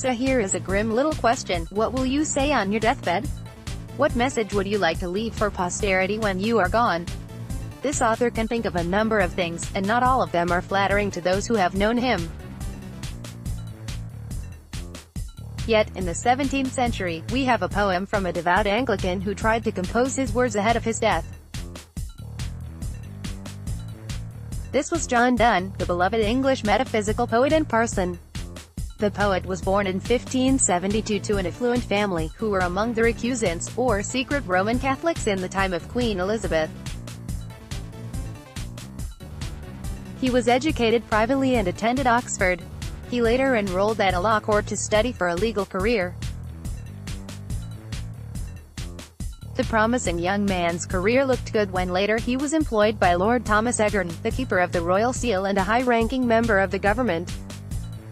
So here is a grim little question: what will you say on your deathbed? What message would you like to leave for posterity when you are gone? This author can think of a number of things, and not all of them are flattering to those who have known him. Yet, in the 17th century, we have a poem from a devout Anglican who tried to compose his words ahead of his death. This was John Donne, the beloved English metaphysical poet and parson. The poet was born in 1572 to an affluent family, who were among the recusants, or secret Roman Catholics in the time of Queen Elizabeth. He was educated privately and attended Oxford. He later enrolled at a law court to study for a legal career. The promising young man's career looked good when later he was employed by Lord Thomas Egerton, the keeper of the royal seal and a high-ranking member of the government.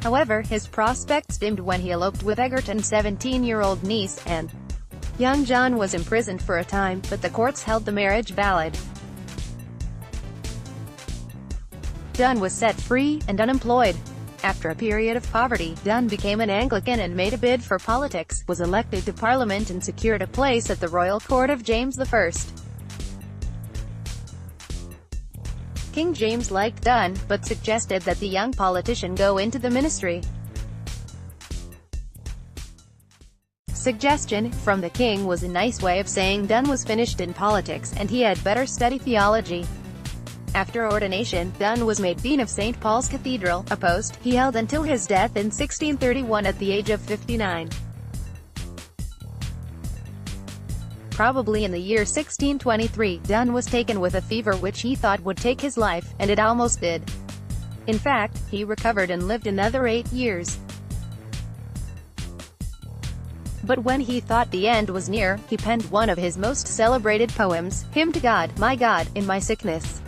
However, his prospects dimmed when he eloped with Egerton's 17-year-old niece, and young John was imprisoned for a time, but the courts held the marriage valid. Donne was set free, and unemployed. After a period of poverty, Donne became an Anglican and made a bid for politics, was elected to Parliament and secured a place at the royal court of James I. King James liked Donne, but suggested that the young politician go into the ministry. Suggestion from the king was a nice way of saying Donne was finished in politics, and he had better study theology. After ordination, Donne was made Dean of St. Paul's Cathedral, a post he held until his death in 1631 at the age of 59. Probably in the year 1623, Donne was taken with a fever which he thought would take his life, and it almost did. In fact, he recovered and lived another 8 years. But when he thought the end was near, he penned one of his most celebrated poems, Hymn to God, in my sickness.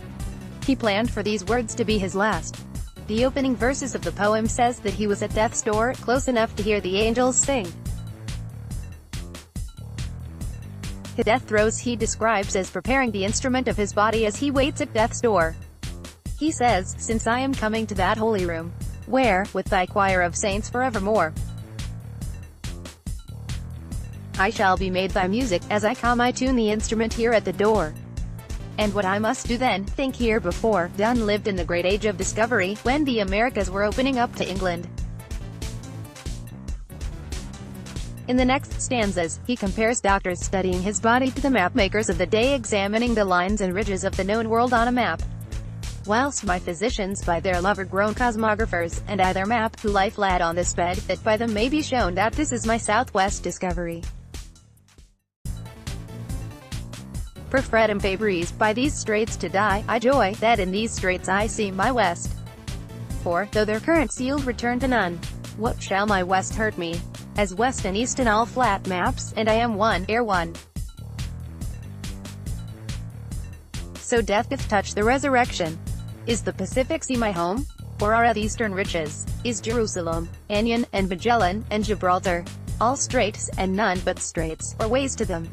He planned for these words to be his last. The opening verses of the poem says that he was at death's door, close enough to hear the angels sing. His death throes he describes as preparing the instrument of his body as he waits at death's door. He says, "Since I am coming to that holy room, where, with thy choir of saints forevermore, I shall be made thy music, as I come I tune the instrument here at the door." And what I must do then, think here before. Donne lived in the great age of discovery, when the Americas were opening up to England. In the next stanzas, he compares doctors studying his body to the mapmakers of the day examining the lines and ridges of the known world on a map, whilst my physicians by their love are grown cosmographers, and I their map, who life lad on this bed, that by them may be shown that this is my southwest discovery. For Fred and Fabry's, by these straits to die, I joy, that in these straits I see my west. For, though their current sealed return to none, what shall my west hurt me? As west and east in all flat maps, and I am one, ere one. So death doth touch the resurrection. Is the Pacific Sea my home? Or are the eastern riches? Is Jerusalem, Anion, and Magellan, and Gibraltar, all straits, and none but straits, or ways to them?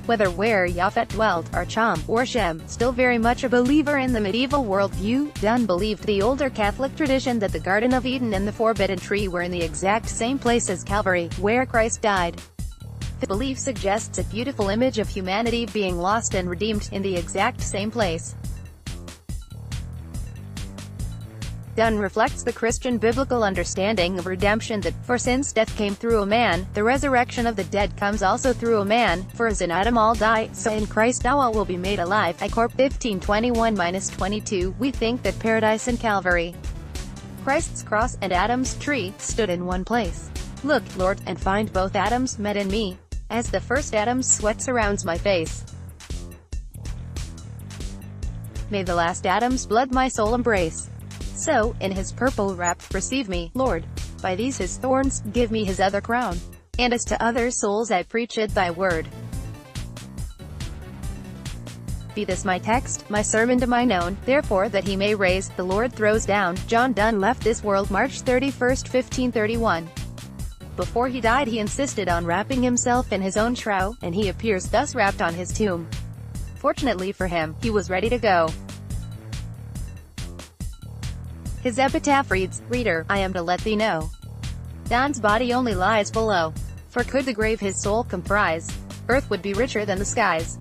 Whether where Japhet dwelt, or Cham, or Shem, still very much a believer in the medieval worldview, Donne believed the older Catholic tradition that the Garden of Eden and the Forbidden Tree were in the exact same place as Calvary, where Christ died. The belief suggests a beautiful image of humanity being lost and redeemed, in the exact same place. Donne reflects the Christian biblical understanding of redemption that, for since death came through a man, the resurrection of the dead comes also through a man, for as in Adam all die, so in Christ all will be made alive. I Corp 15:21-22. We think that paradise and Calvary, Christ's cross, and Adam's tree, stood in one place. Look, Lord, and find both Adams met in me, as the first Adam's sweat surrounds my face. May the last Adam's blood my soul embrace. So, in his purple wrapped, receive me, Lord. By these his thorns, give me his other crown. And as to other souls I preach it thy word. Be this my text, my sermon to mine own, therefore that he may raise, the Lord throws down. John Donne left this world March 31, 1531. Before he died he insisted on wrapping himself in his own shroud, and he appears thus wrapped on his tomb. Fortunately for him, he was ready to go. His epitaph reads, "Reader, I am to let thee know. Donne's body only lies below. For could the grave his soul comprise, earth would be richer than the skies."